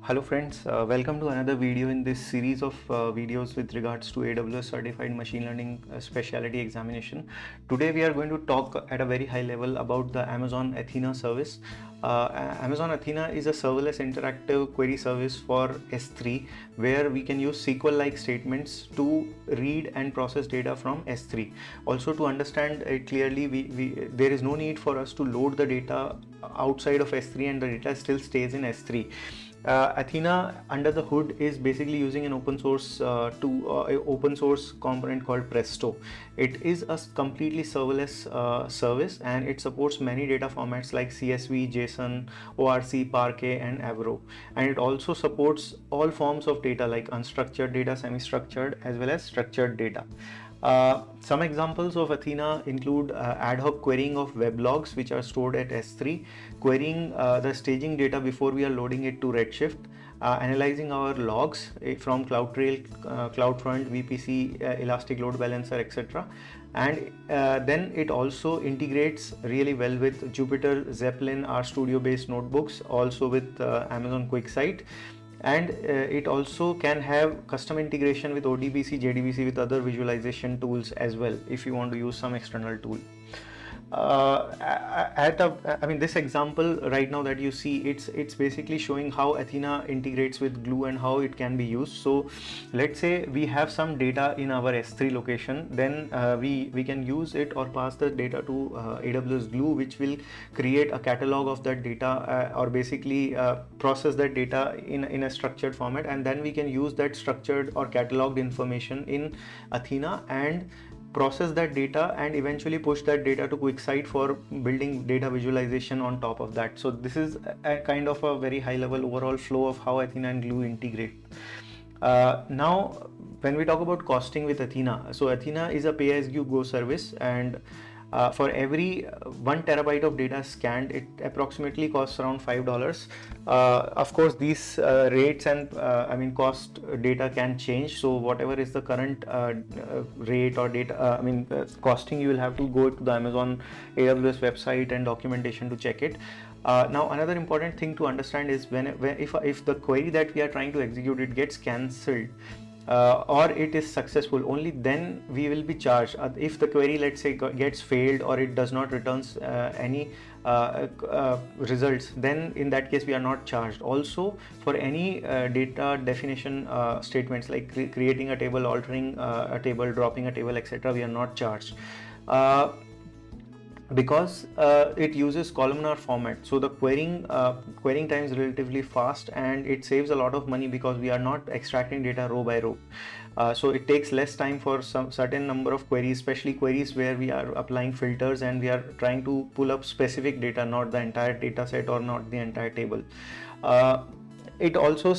Hello friends, welcome to another video in this series of videos with regards to AWS Certified Machine Learning Specialty Examination. Today we are going to talk at a very high level about the Amazon Athena service. Amazon Athena is a serverless interactive query service for S3 where we can use SQL-like statements to read and process data from S3. Also, to understand it clearly, there is no need for us to load the data outside of S3 and the data still stays in S3. Athena under the hood is basically using an open source open source component called Presto. It is a completely serverless service, and it supports many data formats like CSV, JSON, ORC, Parquet, and Avro. And it also supports all forms of data like unstructured data, semi-structured, as well as structured data. Some examples of Athena include ad hoc querying of web logs which are stored at S3, querying the staging data before we are loading it to Redshift, analyzing our logs from CloudTrail, CloudFront, VPC, Elastic Load Balancer, etc. And then it also integrates really well with Jupyter, Zeppelin, RStudio based notebooks, also with Amazon QuickSight. And it also can have custom integration with ODBC, JDBC, with other visualization tools as well if you want to use some external tool. This example right now that you see, it's basically showing how Athena integrates with Glue and how it can be used. So let's say we have some data in our S3 location, then we can use it or pass the data to AWS Glue, which will create a catalog of that data or basically process that data in a structured format, and then we can use that structured or cataloged information in Athena and process that data and eventually push that data to QuickSight for building data visualization on top of that. So this is a kind of a very high level overall flow of how Athena and Glue integrate. Now when we talk about costing with Athena, so Athena is a pay-as-you-go service, and for every 1 terabyte of data scanned, it approximately costs around $5. Of course, these rates and cost data can change. So whatever is the current rate or data, costing, you will have to go to the Amazon AWS website and documentation to check it. Now another important thing to understand is if the query that we are trying to execute, it gets cancelled, or it is successful, only then we will be charged. If the query, let's say, gets failed or it does not returns any results, then in that case we are not charged. Also, for any data definition statements like creating a table, altering a table, dropping a table, etc., we are not charged. Because it uses columnar format, so the querying time is relatively fast, and it saves a lot of money because we are not extracting data row by row. So it takes less time for some certain number of queries, especially queries where we are applying filters and we are trying to pull up specific data, not the entire data set or not the entire table. It also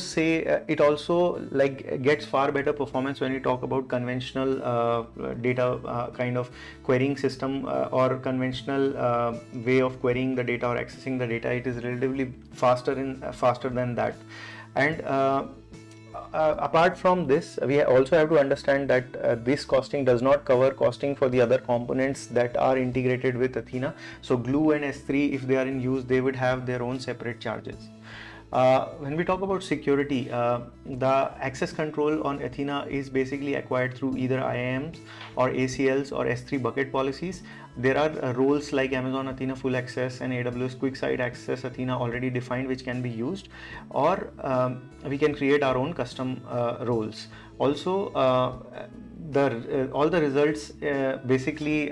gets far better performance when we talk about conventional data kind of querying system or conventional way of querying the data or accessing the data. It is relatively faster than that. And apart from this, we also have to understand that this costing does not cover costing for the other components that are integrated with Athena. So Glue and S3, if they are in use, they would have their own separate charges. When we talk about security, the access control on Athena is basically acquired through either IAMs or ACLs or S3 bucket policies. There are roles like Amazon Athena Full Access and AWS QuickSight Access Athena already defined, which can be used, or we can create our own custom roles. Also, all the results basically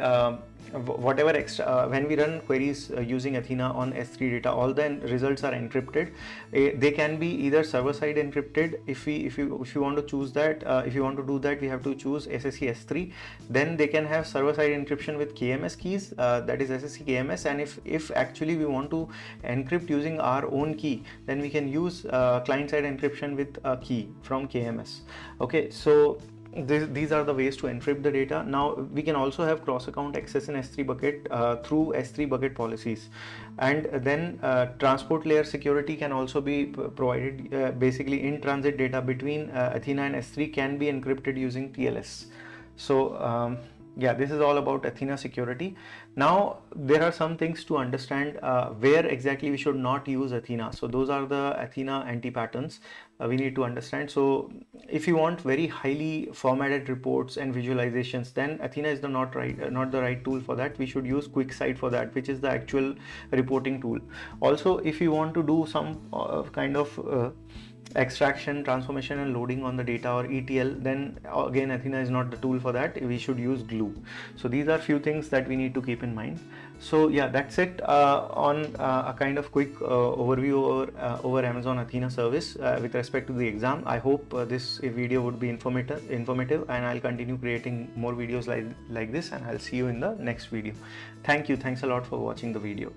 whatever extra when we run queries using Athena on S3 data, all the results are encrypted. They can be either server side encrypted. If you want to choose that, if you want to do that, we have to choose SSE S3. Then they can have server side encryption with KMS keys, that is SSE KMS. And if actually we want to encrypt using our own key, then we can use client side encryption with a key from KMS. Okay, so these are the ways to encrypt the data. Now we can also have cross account access in S3 bucket through S3 bucket policies, and then transport layer security can also be provided. Basically, in transit data between Athena and S3 can be encrypted using TLS. So Yeah, this is all about Athena security. Now, there are some things to understand where exactly we should not use Athena. So those are the Athena anti-patterns we need to understand. So if you want very highly formatted reports and visualizations, then Athena is not the right tool for that. We should use QuickSight for that, which is the actual reporting tool. Also, if you want to do some kind of extraction, transformation and loading on the data, or ETL, then again Athena is not the tool for that. We should use Glue. So these are few things that we need to keep in mind. So yeah, that's it on a kind of quick overview over Amazon Athena service with respect to the exam. I hope this video would be informative, and I'll continue creating more videos like this, and I'll see you in the next video. Thank you. Thanks a lot for watching the video.